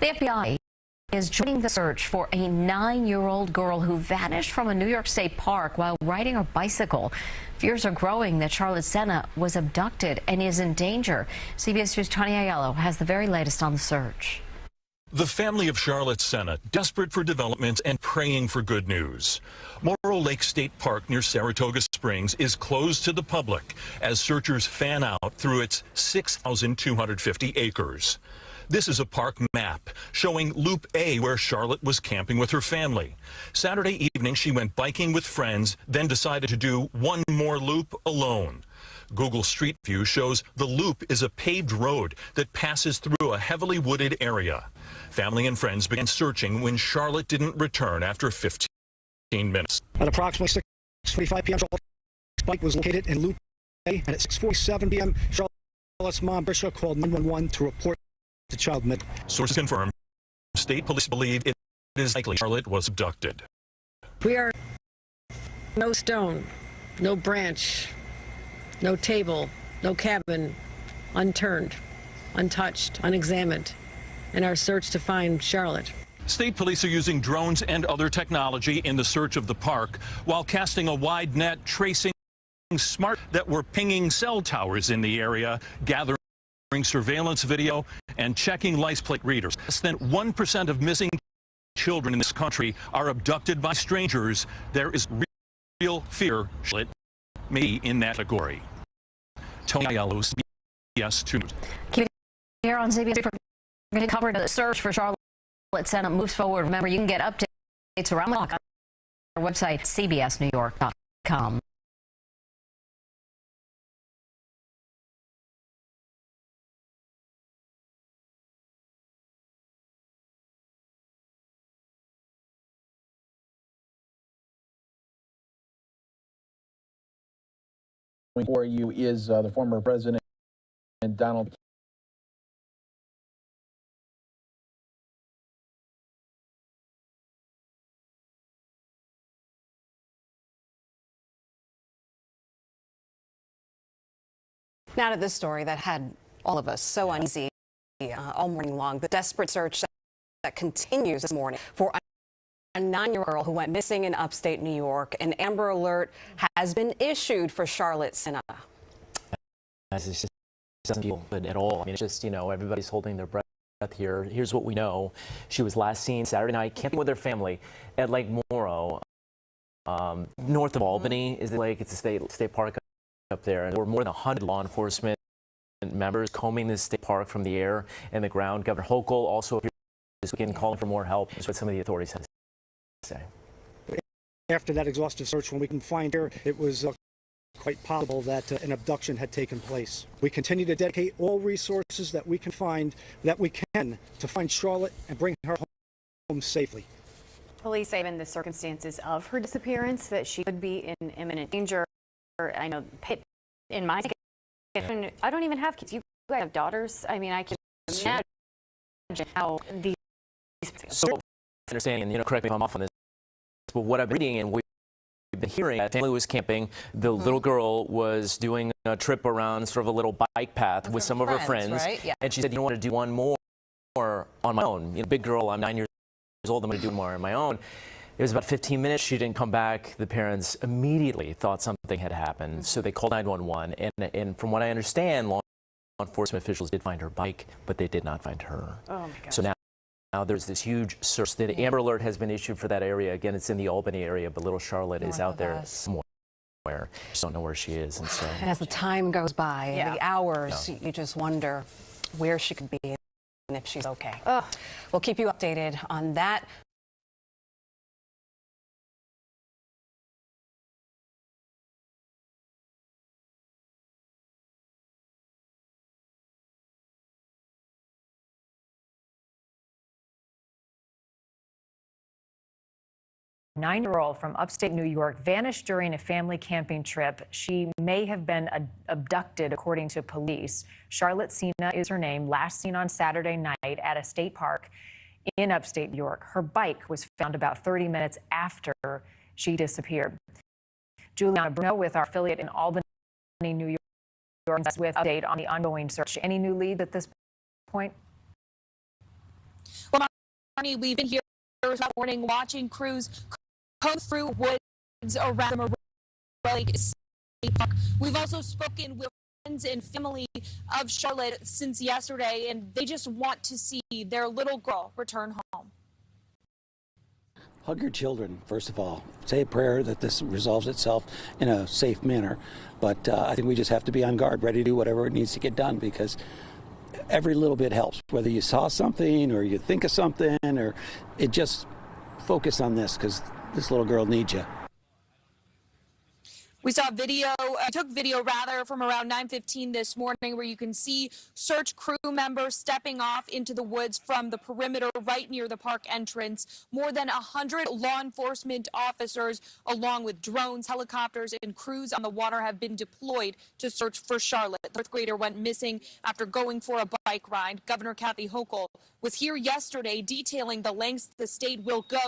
The FBI is joining the search for a 9-year-old girl who vanished from a New York State park while riding her bicycle. Fears are growing that charlotte Sena was abducted and is in danger. CBS News' Tony Aiello has the very latest on the search. The family of Charlotte Sena, desperate for developments and praying for good news. Morro Lake State Park near Saratoga Springs is closed to the public as searchers fan out through its 6,250 acres. This is a park map showing Loop A, where Charlotte was camping with her family. Saturday evening, she went biking with friends, then decided to do one more loop alone. Google Street View shows the loop is a paved road that passes through a heavily wooded area. Family and friends began searching when Charlotte didn't return after 15 minutes. At approximately 6:45 p.m., Charlotte's bike was located in Loop A, and at 6:47 p.m., Charlotte's mom, Brisha, called 911 to report the child missing. Sources confirm state police believe it is likely Charlotte was abducted. We are no stone, no branch, no table, no cabin unturned, untouched, unexamined in our search to find Charlotte. State police are using drones and other technology in the search of the park while casting a wide net tracing smart that were pinging cell towers in the area, gathering surveillance video and checking license plate readers. Less than 1% of missing children in this country are abducted by strangers. There is real fear Charlotte may be in that category. Tony Aiello, CBS 2. Keep it here on CBS. We're going to cover the search for Charlotte Sena moves forward. Remember, you can get updates around the clock on our website, cbsnewyork.com. For you is the former president Donald. Now to this story that had all of us so uneasy all morning long. The desperate search that continues this morning for a 9-year-old girl who went missing in upstate New York. An Amber Alert has been issued for Charlotte Sena. It just doesn't feel good at all. I mean, it's just, everybody's holding their breath here. Here's what we know. She was last seen Saturday night camping with her family at Lake Morro, north of Albany is the lake. It's a state park up there. And there were more than 100 law enforcement members combing this state park from the air and the ground. Governor Hochul also appeared this weekend calling for more help. That's what some of the authorities had to say. After that exhaustive search, when we can find her, it was quite possible that an abduction had taken place. We continue to dedicate all resources that we can to find Charlotte and bring her home safely. Police say in the circumstances of her disappearance that she could be in imminent danger. I know in my case, I don't even have kids. You guys have daughters. I mean, I can imagine how these. So, understanding, and correct me if I'm off on this, but what I've been reading and we've been hearing, the family was camping. The little girl was doing a trip around sort of a little bike path with some of her friends, right? Yeah. And she said, "You want to do one more on my own? Big girl, I'm 9 years old. I'm going to do more on my own." It was about 15 minutes. She didn't come back. The parents immediately thought something had happened, so they called 911. And from what I understand, law enforcement officials did find her bike, but they did not find her. Oh my gosh. So now there's this huge search. The Amber Alert has been issued for that area. Again, it's in the Albany area, but little Charlotte is out there somewhere. Just don't know where she is. And so, and as the time goes by, and the hours, you just wonder where she could be and if she's okay. We'll keep you updated on that. Nine-year-old from upstate New York vanished during a family camping trip. She may have been abducted, according to police. Charlotte Sena is her name, last seen on Saturday night at a state park in upstate New York. Her bike was found about 30 minutes after she disappeared. Juliana Bruno with our affiliate in Albany, New York, with update on the ongoing search. Any new leads at this point? Well, Marnie, we've been here this morning watching crews comb through woods around the Lake State Park. We've also spoken with friends and family of Charlotte since yesterday, and they just want to see their little girl return home. Hug your children, first of all. Say a prayer that this resolves itself in a safe manner. But I think we just have to be on guard, ready to do whatever it needs to get done, because every little bit helps. Whether you saw something or you think of something, or it just focus on this, because this little girl needs you. We saw took video from around 9:15 this morning, where you can see search crew members stepping off into the woods from the perimeter right near the park entrance. More than 100 law enforcement officers, along with drones, helicopters, and crews on the water, have been deployed to search for Charlotte. The fourth grader went missing after going for a bike ride. Governor Kathy Hochul was here yesterday detailing the lengths the state will go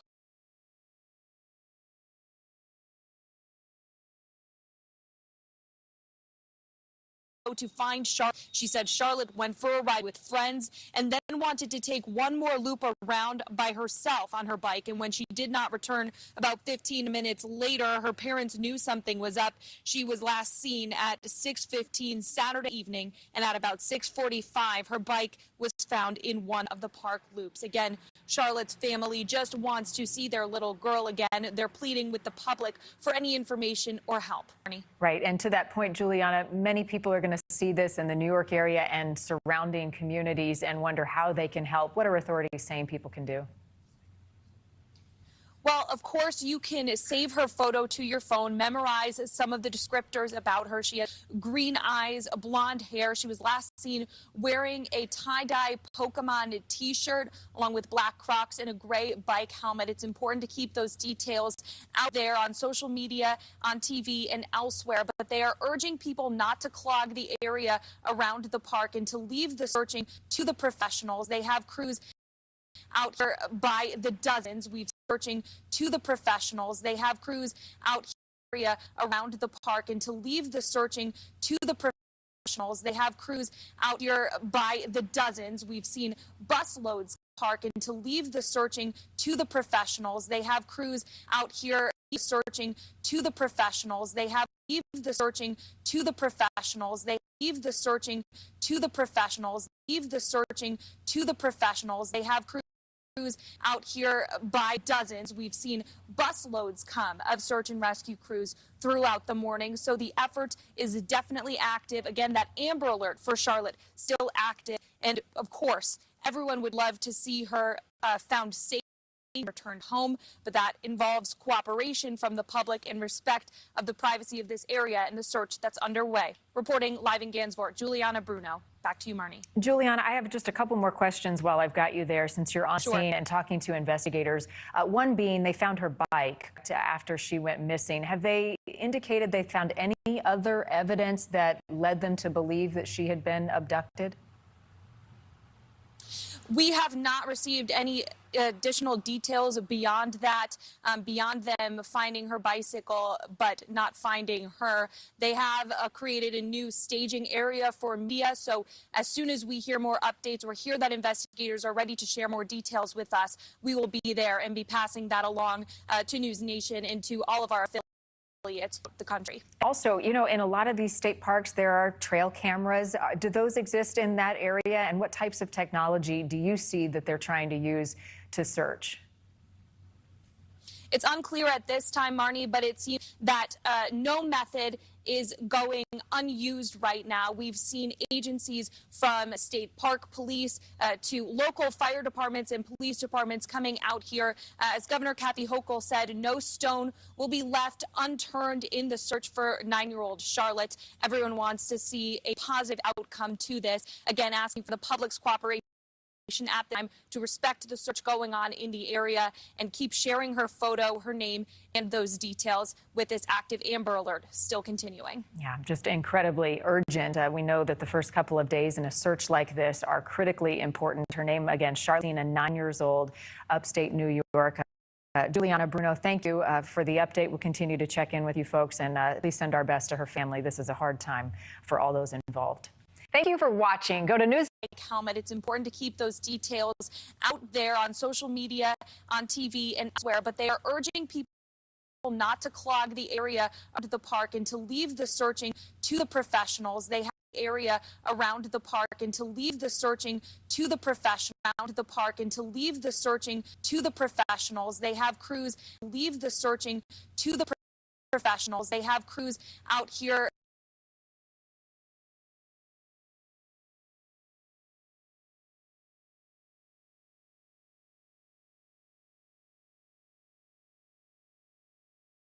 to find Charlotte. She said Charlotte went for a ride with friends and then wanted to take one more loop around by herself on her bike. And when she did not return about 15 minutes later, her parents knew something was up. She was last seen at 6:15 Saturday evening, and at about 6:45, her bike was found in one of the park loops. Again, Charlotte's family just wants to see their little girl again. They're pleading with the public for any information or help. Right. And to that point, Juliana, many people are going to see this in the New York area and surrounding communities and wonder how they can help. What are authorities saying people can do? Well, of course, you can save her photo to your phone, memorize some of the descriptors about her. She has green eyes, blonde hair. She was last seen wearing a tie-dye Pokemon t-shirt along with black Crocs and a gray bike helmet. It's important to keep those details out there on social media, on TV, and elsewhere. But they are urging people not to clog the area around the park and to leave the searching to the professionals. They have crews out here by the dozens. We've searching to the professionals. They have crews out here around the park, and to leave the searching to the professionals. They have crews out here by the dozens. We've seen busloads park, and to leave the searching to the professionals. They have crews out here searching to the professionals. They have leave the searching to the professionals. They leave the searching to the professionals. Leave the searching to the professionals. They have crews out here by dozens. We've seen busloads come of search and rescue crews throughout the morning. So the effort is definitely active. Again, that Amber Alert for Charlotte still active. And of course, everyone would love to see her found safe, returned home, but that involves cooperation from the public and respect of the privacy of this area and the search that's underway. Reporting live in Gansevoort, Juliana Bruno. Back to you, Marnie. Juliana, I have just a couple more questions while I've got you there, since you're on scene and talking to investigators. One being, they found her bike after she went missing. Have they indicated they found any other evidence that led them to believe that she had been abducted? We have not received any additional details beyond that, beyond them finding her bicycle but not finding her. They have created a new staging area for media, so as soon as we hear more updates or hear that investigators are ready to share more details with us, we will be there and be passing that along to News Nation and to all of our affiliates. The country. Also, you know, in a lot of these state parks, there are trail cameras. Do those exist in that area? And what types of technology do you see that they're trying to use to search? It's unclear at this time, Marnie, but it seems that no method is going unused right now. We've seen agencies from state park police to local fire departments and police departments coming out here. As Governor Kathy Hochul said, no stone will be left unturned in the search for 9-year-old Charlotte. Everyone wants to see a positive outcome to this. Again, asking for the public's cooperation at the time to respect the search going on in the area and keep sharing her photo, her name, and those details with this active Amber Alert still continuing. Yeah, just incredibly urgent. We know that the first couple of days in a search like this are critically important. Her name, again, Charlene, 9 years old, upstate New York. Juliana Bruno, thank you for the update. We'll continue to check in with you folks and please send our best to her family. This is a hard time for all those involved. Thank you for watching. Go to News. Helmet. It's important to keep those details out there on social media, on TV, and elsewhere. But they are urging people not to clog the area of the park and to leave the searching to the professionals. They have the area around the park and to leave the searching to the professionals. Around the park and to leave the searching to the professionals. They have crews leave the searching to the professionals. They have crews out here.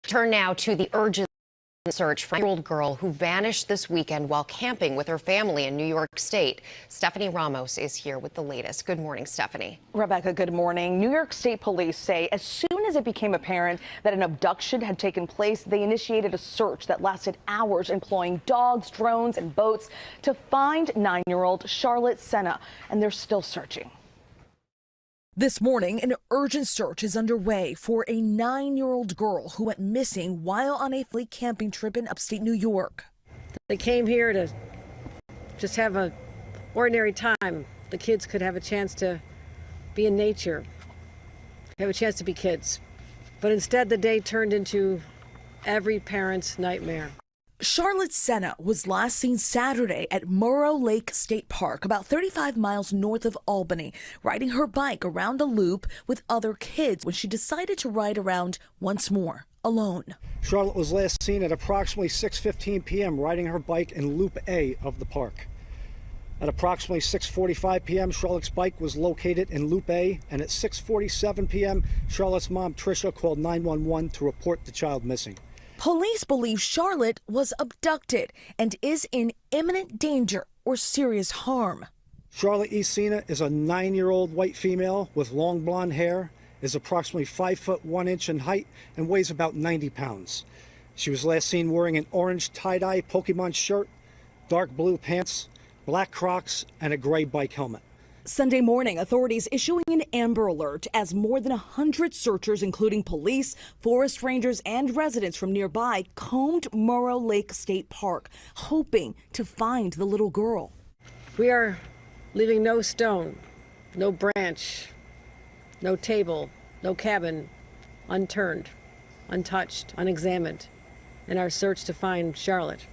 Turn now to the urgent search for a 9-year-old girl who vanished this weekend while camping with her family in New York State. Stephanie Ramos is here with the latest. Good morning, Stephanie. Rebecca, good morning. New York State police say as soon as it became apparent that an abduction had taken place, they initiated a search that lasted hours, employing dogs, drones, and boats to find 9-year-old Charlotte Sena, and they're still searching. This morning, an urgent search is underway for a 9-year-old girl who went missing while on a family camping trip in upstate New York. They came here to just have an ordinary time. The kids could have a chance to be in nature, have a chance to be kids. But instead, the day turned into every parent's nightmare. Charlotte Sena was last seen Saturday at Morrow Lake State Park, about 35 miles north of Albany, riding her bike around a loop with other kids when she decided to ride around once more, alone. Charlotte was last seen at approximately 6:15 p.m. riding her bike in Loop A of the park. At approximately 6:45 p.m., Charlotte's bike was located in Loop A, and at 6:47 p.m., Charlotte's mom, Tricia, called 911 to report the child missing. Police believe Charlotte was abducted and is in imminent danger or serious harm. Charlotte E. Sena is a 9-year-old white female with long blonde hair, is approximately 5 foot 1 inch in height, and weighs about 90 pounds. She was last seen wearing an orange tie-dye Pokemon shirt, dark blue pants, black Crocs, and a gray bike helmet. Sunday morning, authorities issuing an Amber Alert as more than 100 searchers, including police, forest rangers, and residents from nearby, combed Morrow Lake State Park, hoping to find the little girl. We are leaving no stone, no branch, no table, no cabin unturned, untouched, unexamined in our search to find Charlotte.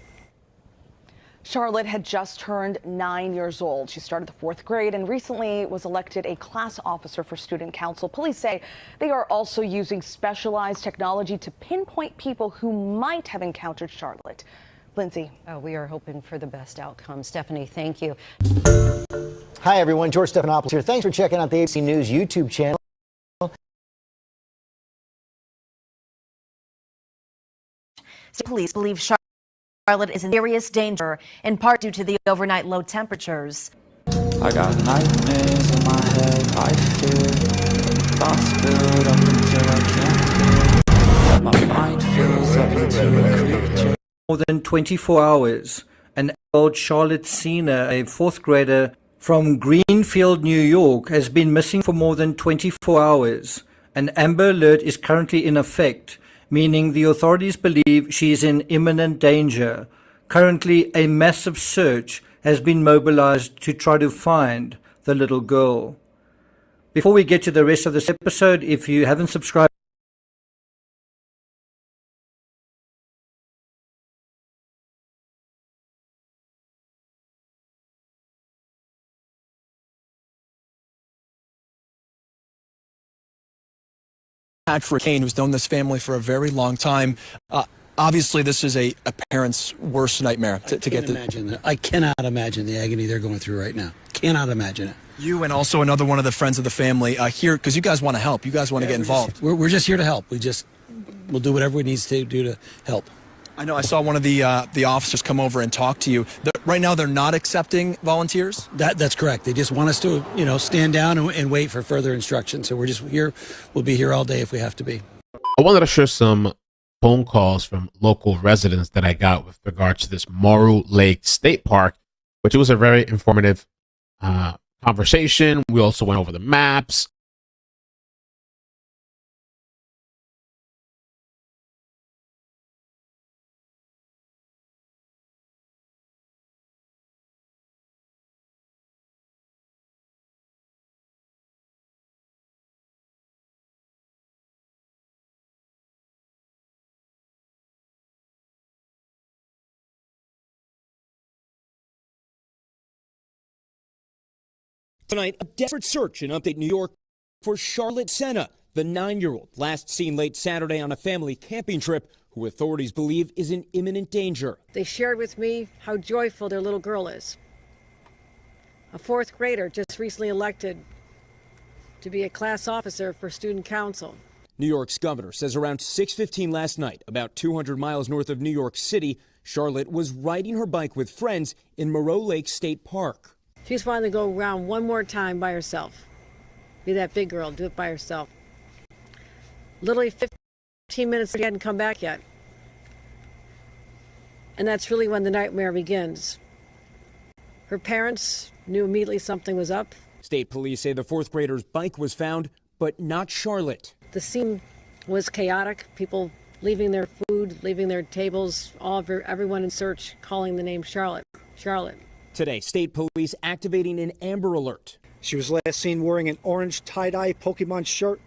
Charlotte had just turned 9 years old. She started the 4th grade and recently was elected a class officer for student council. Police say they are also using specialized technology to pinpoint people who might have encountered Charlotte. Lindsay. We are hoping for the best outcome. Stephanie, thank you. Hi, everyone. George Stephanopoulos here. Thanks for checking out the ABC News YouTube channel. Police believe Charlotte is in serious danger, in part due to the overnight low temperatures. I got nightmares in my head, I fear thoughts build up until I can't feel. My mind fills up into a creature. More than 24 hours, an old Charlotte Sena, a 4th grader from Greenfield, New York, has been missing for more than 24 hours. An Amber Alert is currently in effect, meaning the authorities believe she is in imminent danger. Currently, a massive search has been mobilized to try to find the little girl. Before we get to the rest of this episode, if you haven't subscribed, Patrick Kane, who's known this family for a very long time. Obviously, this is a parent's worst nightmare to get to. Imagine that. I cannot imagine the agony they're going through right now. Cannot imagine it. You and also another one of the friends of the family here, because you guys want to help. You guys want to get involved. We're just here to help. We'll do whatever we need to do to help. I know I saw one of the officers come over and talk to you. Right now, they're not accepting volunteers? That's correct. They just want us to, stand down and wait for further instructions. So we're just here. We'll be here all day if we have to be. I wanted to share some phone calls from local residents that I got with regards to this Morrow Lake State Park, which was a very informative conversation. We also went over the maps. Tonight, a desperate search in upstate New York for Charlotte Sena, the 9-year-old last seen late Saturday on a family camping trip who authorities believe is in imminent danger. They shared with me how joyful their little girl is. A fourth grader just recently elected to be a class officer for student council. New York's governor says around 6:15 last night, about 200 miles north of New York City, Charlotte was riding her bike with friends in Moreau Lake State Park. She just wanted to go around one more time by herself. Be that big girl, do it by herself. Literally 15 minutes, she hadn't come back yet. And that's really when the nightmare begins. Her parents knew immediately something was up. State police say the fourth grader's bike was found, but not Charlotte. The scene was chaotic. People leaving their food, leaving their tables, everyone in search, calling the name Charlotte. Charlotte. Today, state police activating an Amber Alert. She was last seen wearing an orange tie-dye Pokemon shirt,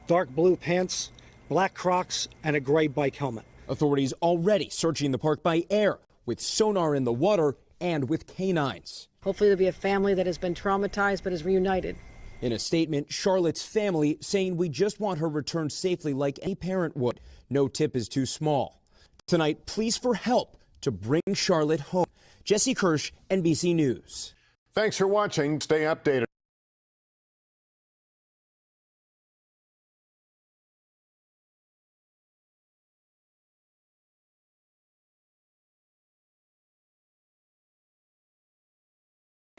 dark blue pants, black Crocs, and a gray bike helmet. Authorities already searching the park by air, with sonar in the water and with canines. Hopefully there'll be a family that has been traumatized but is reunited. In a statement, Charlotte's family saying, "We just want her returned safely like any parent would. No tip is too small." Tonight, pleas for help to bring Charlotte home. Jesse Kirsch, NBC News. Thanks for watching. Stay updated.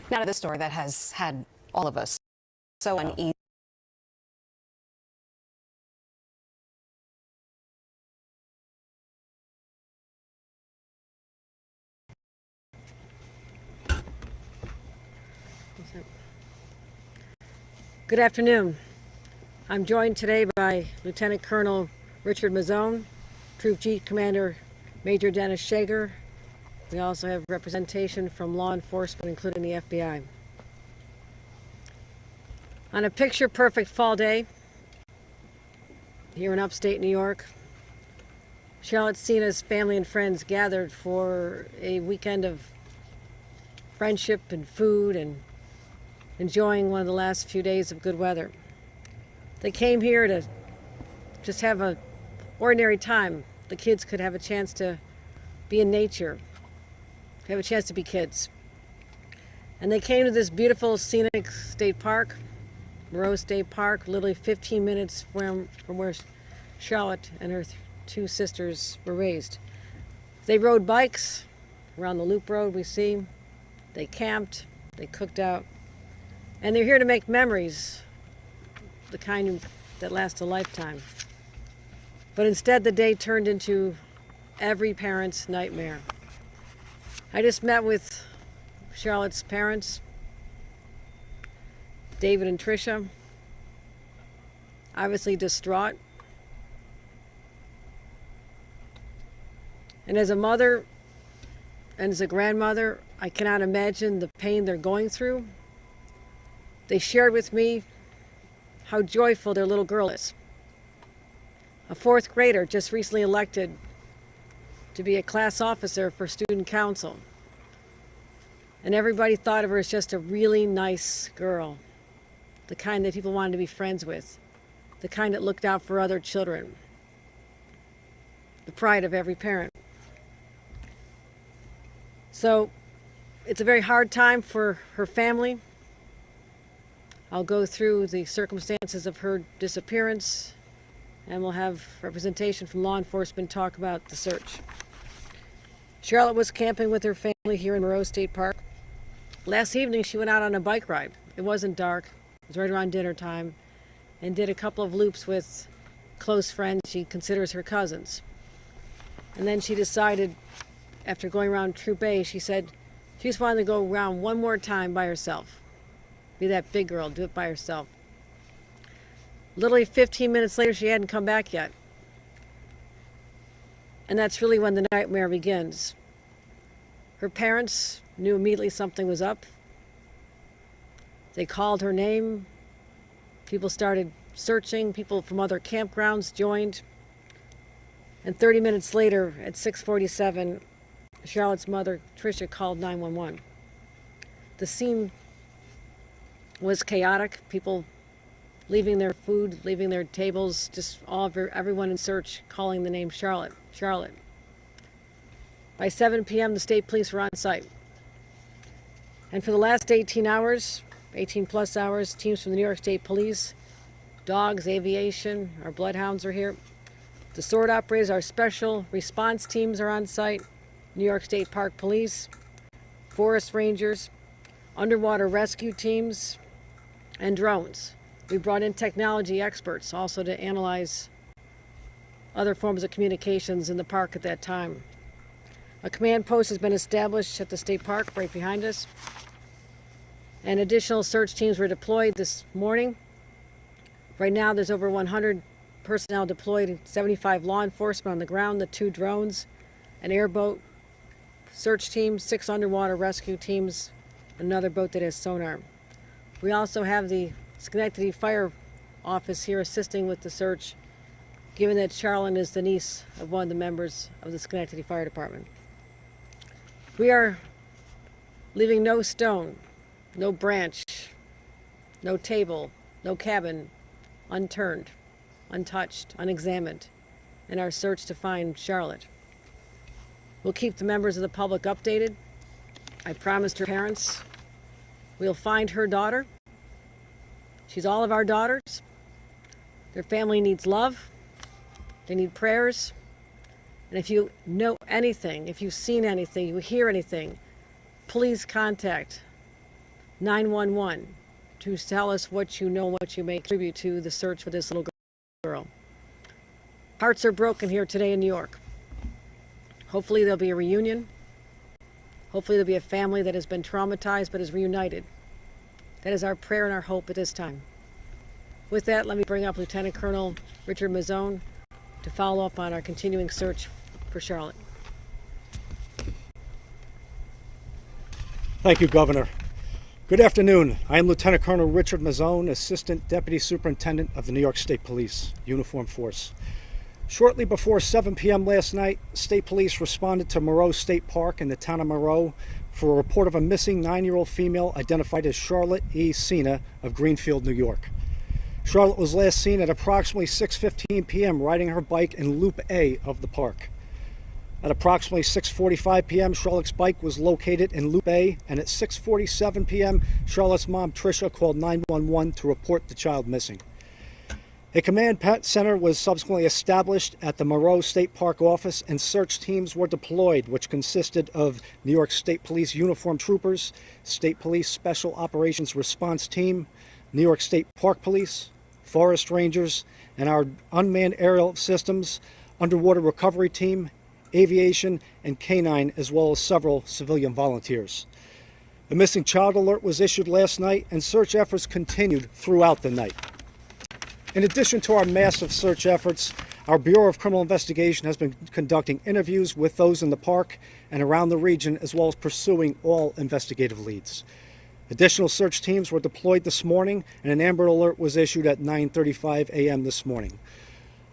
Now to this story that has had all of us so uneasy. Good afternoon. I'm joined today by Lieutenant Colonel Richard Mazzone, Troop G Commander Major Dennis Shager. We also have representation from law enforcement, including the FBI. On a picture-perfect fall day here in upstate New York, Charlotte Sena's family and friends gathered for a weekend of friendship and food and enjoying one of the last few days of good weather. They came here to just have an ordinary time. The kids could have a chance to be in nature, have a chance to be kids. And they came to this beautiful scenic state park, Moreau State Park, literally 15 minutes from where Charlotte and her two sisters were raised. They rode bikes around the loop road we see. They camped, they cooked out, and they're here to make memories, the kind that last a lifetime. But instead, the day turned into every parent's nightmare. I just met with Charlotte's parents, David and Tricia, obviously distraught. And as a mother and as a grandmother, I cannot imagine the pain they're going through. They shared with me how joyful their little girl is. A fourth grader just recently elected to be a class officer for student council. And everybody thought of her as just a really nice girl, the kind that people wanted to be friends with, the kind that looked out for other children, the pride of every parent. So it's a very hard time for her family. I'll go through the circumstances of her disappearance, and we'll have representation from law enforcement talk about the search. Charlotte was camping with her family here in Moreau State Park. Last evening, she went out on a bike ride. It wasn't dark. It was right around dinner time, and did a couple of loops with close friends she considers her cousins. And then she decided, after going around Troop A, she said she just wanted to go around one more time by herself. Be that big girl, do it by herself. Literally 15 minutes later, she hadn't come back yet. And that's really when the nightmare begins. Her parents knew immediately something was up. They called her name. People started searching. People from other campgrounds joined. And 30 minutes later, at 6:47, Charlotte's mother, Tricia, called 911. The scene was chaotic. People leaving their food, leaving their tables, just everyone in search calling the name Charlotte. Charlotte. By 7 p.m., the state police were on site. And for the last 18 hours, 18 plus hours, teams from the New York State Police, dogs, aviation, our bloodhounds are here. The sword operators, our special response teams are on site. New York State Park Police, forest rangers, underwater rescue teams, and drones. We brought in technology experts also to analyze other forms of communications in the park at that time. A command post has been established at the state park right behind us, and additional search teams were deployed this morning. Right now there's over 100 personnel deployed, 75 law enforcement on the ground, the 2 drones, an airboat search team, 6 underwater rescue teams, another boat that has sonar. We also have the Schenectady Fire Office here assisting with the search, given that Charlotte is the niece of one of the members of the Schenectady Fire Department. We are leaving no stone, no branch, no table, no cabin unturned, untouched, unexamined in our search to find Charlotte. We'll keep the members of the public updated. I promised her parents we'll find her daughter. She's all of our daughters. Their family needs love. They need prayers. And if you know anything, if you've seen anything, you hear anything, please contact 911 to tell us what you know, what you may contribute to the search for this little girl. Hearts are broken here today in New York. Hopefully there'll be a reunion. Hopefully there'll be a family that has been traumatized but is reunited. That is our prayer and our hope at this time. With that, let me bring up Lieutenant Colonel Richard Mazzone to follow up on our continuing search for Charlotte. Thank you, Governor. Good afternoon. I am Lieutenant Colonel Richard Mazzone, Assistant Deputy Superintendent of the New York State Police Uniform Force. Shortly before 7 p.m. last night, State Police responded to Moreau State Park in the town of Moreau for a report of a missing 9-year-old female identified as Charlotte E. Sena of Greenfield, New York. Charlotte was last seen at approximately 6:15 p.m. riding her bike in Loop A of the park. At approximately 6:45 p.m., Charlotte's bike was located in Loop A, and at 6:47 p.m., Charlotte's mom, Tricia, called 911 to report the child missing. A command center was subsequently established at the Moreau State Park office, and search teams were deployed, which consisted of New York State Police uniformed troopers, State Police Special Operations Response Team, New York State Park Police, Forest Rangers, and our unmanned aerial systems, underwater recovery team, aviation, and canine, as well as several civilian volunteers. A missing child alert was issued last night, and search efforts continued throughout the night. In addition to our massive search efforts, our Bureau of Criminal Investigation has been conducting interviews with those in the park and around the region, as well as pursuing all investigative leads. Additional search teams were deployed this morning, and an Amber Alert was issued at 9:35 a.m. this morning.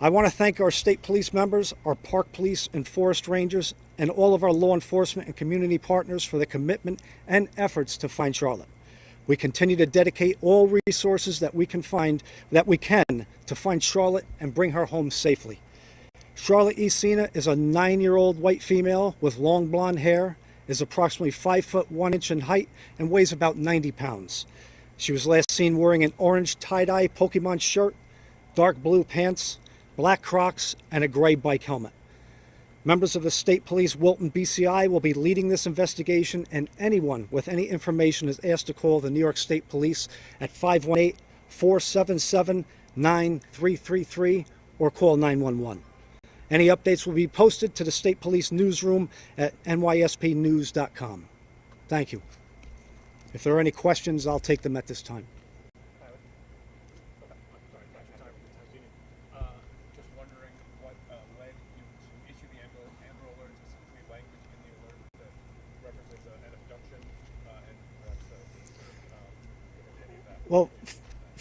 I want to thank our state police members, our park police and forest rangers, and all of our law enforcement and community partners for their commitment and efforts to find Charlotte. We continue to dedicate all resources that we can to find Charlotte and bring her home safely. Charlotte E. Sena is a 9-year-old white female with long blonde hair, is approximately 5 foot 1 inch in height, and weighs about 90 pounds. She was last seen wearing an orange tie-dye Pokemon shirt, dark blue pants, black Crocs, and a gray bike helmet. Members of the State Police Wilton BCI will be leading this investigation, and anyone with any information is asked to call the New York State Police at 518-477-9333 or call 911. Any updates will be posted to the State Police newsroom at nyspnews.com. Thank you. If there are any questions, I'll take them at this time. Well,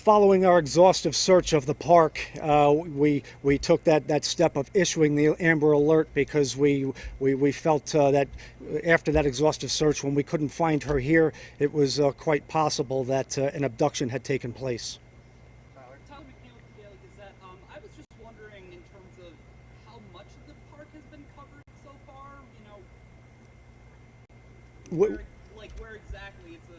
Following our exhaustive search of the park, we took that step of issuing the Amber Alert because we felt that after that exhaustive search, when we couldn't find her here, it was quite possible that an abduction had taken place. I was just wondering in terms of how much of the park has been covered so far. Where exactly? It's a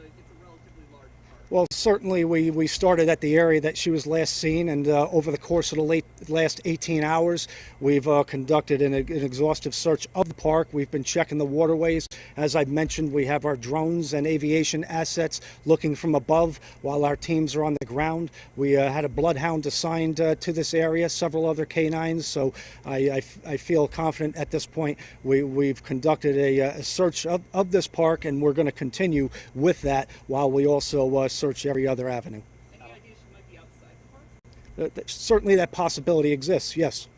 relatively large park. Well, certainly we started at the area that she was last seen, and over the course of the last 18 hours, we've conducted an exhaustive search of the park. We've been checking the waterways. As I've mentioned, we have our drones and aviation assets looking from above while our teams are on the ground. We had a bloodhound assigned to this area, several other canines, so I feel confident at this point. We've conducted a search of this park, and we're going to continue with that while we also search every other avenue. Any idea she might be outside the park? Certainly that possibility exists, yes.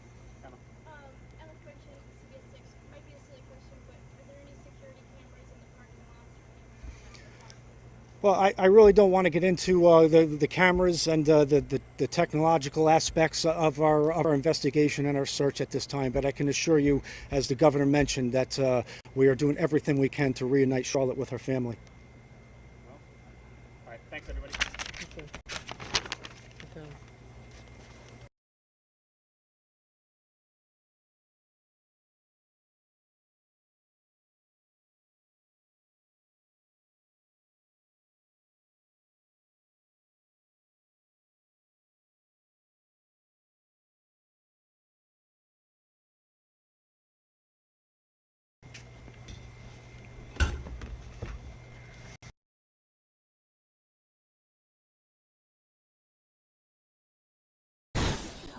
Well, I really don't want to get into the cameras and the technological aspects of our investigation and our search at this time, but I can assure you, as the governor mentioned, that we are doing everything we can to reunite Charlotte with her family. All right, thanks everybody.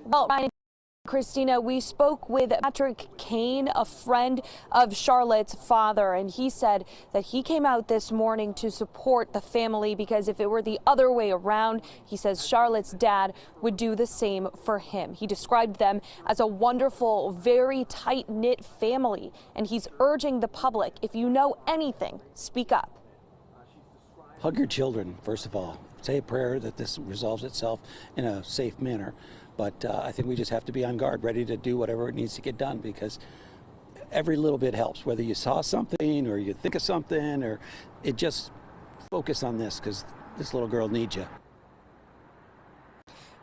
Well, Ryan and Christina, we spoke with Patrick Kane, a friend of Charlotte's father, and he said that he came out this morning to support the family because if it were the other way around, he says Charlotte's dad would do the same for him. He described them as a wonderful, very tight-knit family, and he's urging the public, if you know anything, speak up. Hug your children, first of all. Say a prayer that this resolves itself in a safe manner. But I think we just have to be on guard, ready to do whatever it needs to get done, because every little bit helps. Whether you saw something or you think of something, or it just focus on this, because this little girl needs you.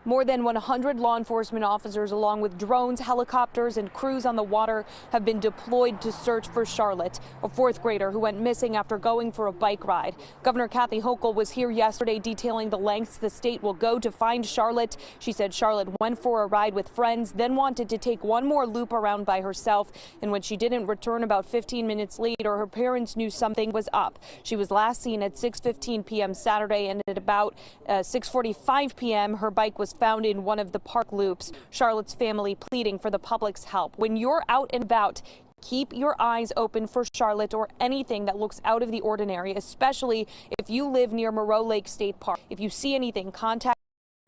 More than 100 law enforcement officers, along with drones, helicopters, and crews on the water, have been deployed to search for Charlotte, a fourth grader who went missing after going for a bike ride. Governor Kathy Hochul was here yesterday detailing the lengths the state will go to find Charlotte. She said Charlotte went for a ride with friends, then wanted to take one more loop around by herself. And when she didn't return about 15 minutes later, her parents knew something was up. She was last seen at 6:15 p.m. Saturday, and at about 6:45 p.m., her bike was found in one of the park loops. Charlotte's family pleading for the public's help. When you're out and about, keep your eyes open for Charlotte or anything that looks out of the ordinary, especially if you live near Moreau Lake State Park. If you see anything, contact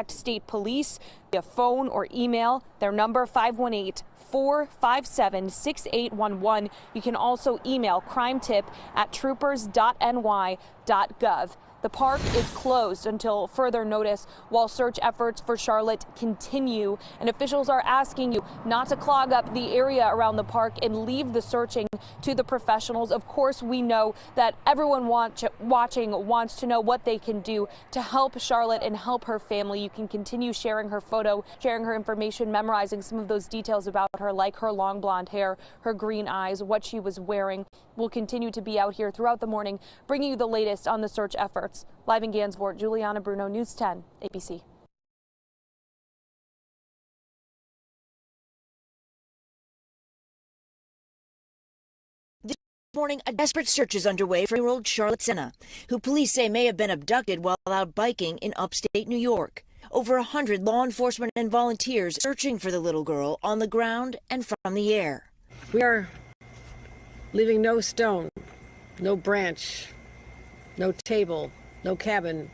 state police via phone or email. Their number 518-457-6811. You can also email crimetip@troopers.ny.gov. The park is closed until further notice while search efforts for Charlotte continue, and officials are asking you not to clog up the area around the park and leave the searching to the professionals. Of course, we know that everyone watching wants to know what they can do to help Charlotte and help her family. You can continue sharing her photo, sharing her information, memorizing some of those details about her, like her long blonde hair, her green eyes, what she was wearing. We'll continue to be out here throughout the morning, bringing you the latest on the search efforts. Live in Gansevoort, Juliana Bruno, News 10, ABC. This morning, a desperate search is underway for 4-year-old Charlotte Sena, who police say may have been abducted while out biking in upstate New York. Over 100 law enforcement and volunteers searching for the little girl on the ground and from the air. We are leaving no stone, no branch, no table, no cabin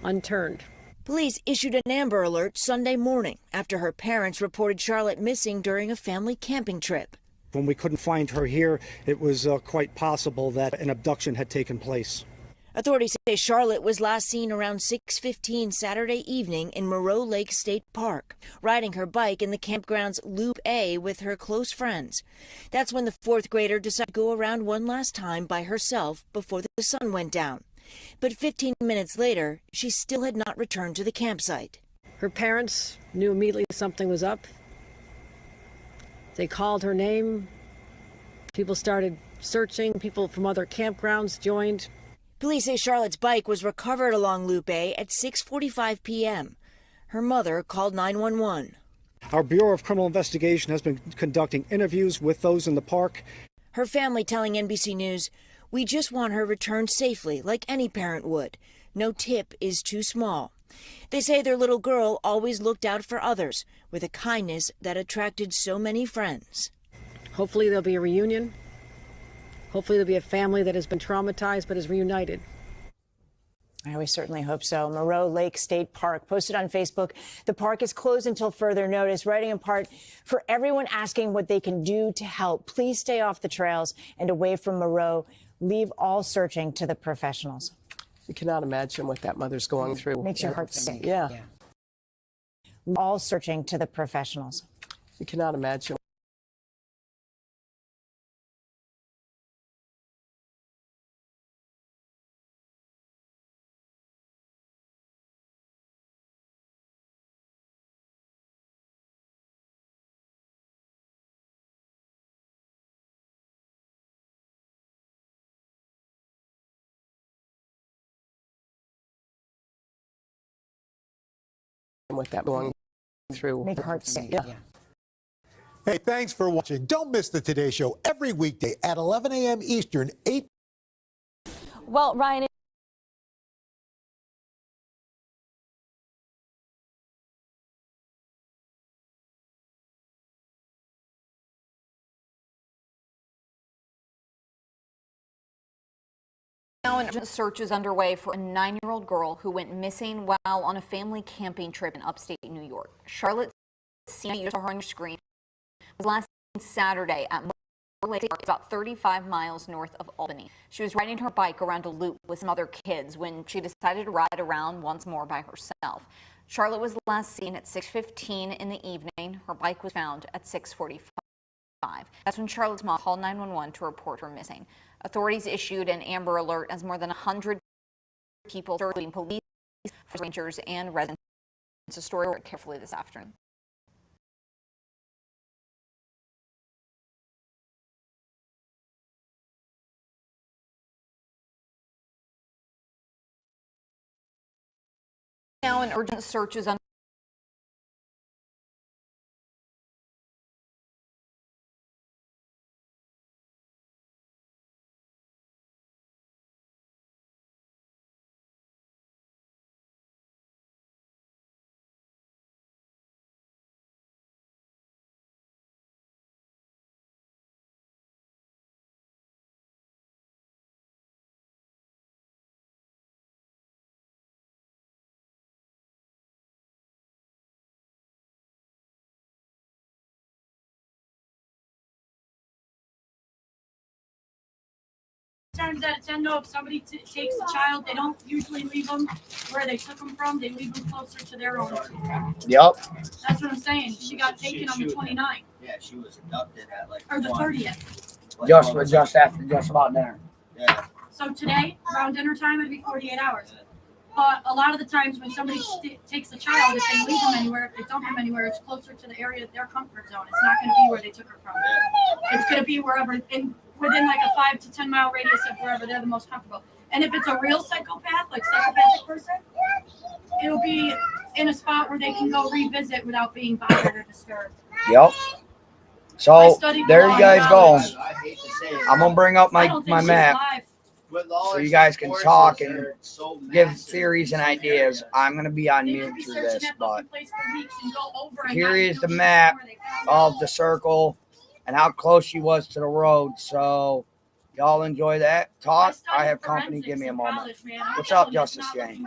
unturned. Police issued an Amber Alert Sunday morning after her parents reported Charlotte missing during a family camping trip. When we couldn't find her here, it was quite possible that an abduction had taken place. Authorities say Charlotte was last seen around 6:15 Saturday evening in Moreau Lake State Park, riding her bike in the campground's Loop A with her close friends. That's when the fourth grader decided to go around one last time by herself before the sun went down. But 15 minutes later, she still had not returned to the campsite. Her parents knew immediately something was up. They called her name. People started searching. People from other campgrounds joined. Police say Charlotte's bike was recovered along Loop A at 6:45 p.m. Her mother called 911. Our Bureau of Criminal Investigation has been conducting interviews with those in the park. Her family telling NBC News, "We just want her returned safely, like any parent would. No tip is too small." They say their little girl always looked out for others with a kindness that attracted so many friends. Hopefully there'll be a reunion. Hopefully there'll be a family that has been traumatized but is reunited. We certainly hope so. Moreau Lake State Park posted on Facebook, the park is closed until further notice, writing in part, "For everyone asking what they can do to help, please stay off the trails and away from Moreau. Leave all searching to the professionals." You cannot imagine what that mother's going through. Makes your heart sink. Yeah. All searching to the professionals. You cannot imagine. What that going through. Make your heart sink. Yeah. Hey, thanks for watching. Don't miss the Today Show every weekday at 11 a.m. Eastern, 8. Well, Ryan. Now an urgent search is underway for a 9-year-old girl who went missing while on a family camping trip in upstate New York. Charlotte Sena, you saw her on your screen, was last seen Saturday at Moreau Lake, about 35 miles north of Albany. She was riding her bike around a loop with some other kids when she decided to ride around once more by herself. Charlotte was last seen at 6:15 in the evening. Her bike was found at 6:45. That's when Charlotte's mom called 911 to report her missing. Authorities issued an Amber Alert as more than 100 people, including police, rangers, and residents. It's a story we'll read carefully this afternoon. Now an urgent search is underway. Times out of 10, though, if somebody takes a child, they don't usually leave them where they took them from. They leave them closer to their own. Yep. That's what I'm saying. She got taken on the 29th. Yeah, she was abducted at like or the 30th. Just about dinner. Yeah. So today, around dinner time, it'd be 48 hours. But a lot of the times when somebody takes a child, if they leave them anywhere, if they dump them anywhere, it's closer to the area of their comfort zone. It's not going to be where they took her from. It's going to be wherever, within like a 5 to 10 mile radius of wherever they're the most comfortable. And if it's a real psychopath, like psychopathic person, it'll be in a spot where they can go revisit without being bothered or disturbed. Yep. So there you guys go. I'm gonna bring up my map so you guys can talk and give theories and ideas. I'm gonna be on mute through this, but here is the map of the circle and how close she was to the road. So y'all enjoy that talk. I have company. Give me a moment. What's up, Justice Jane?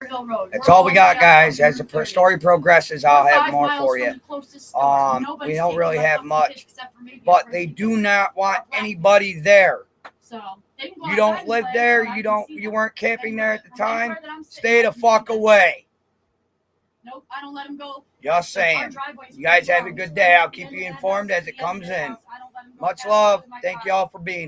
Hill Road. That's all we got, guys. As the story progresses, I'll have more for you. We don't really have much, but they do not want anybody there. So you don't live there. You weren't camping there at the time. Stay the fuck away. Nope, I don't let them go. Just saying. You guys have a good day. I'll keep you informed as it comes in. Much love. Thank you all for being here.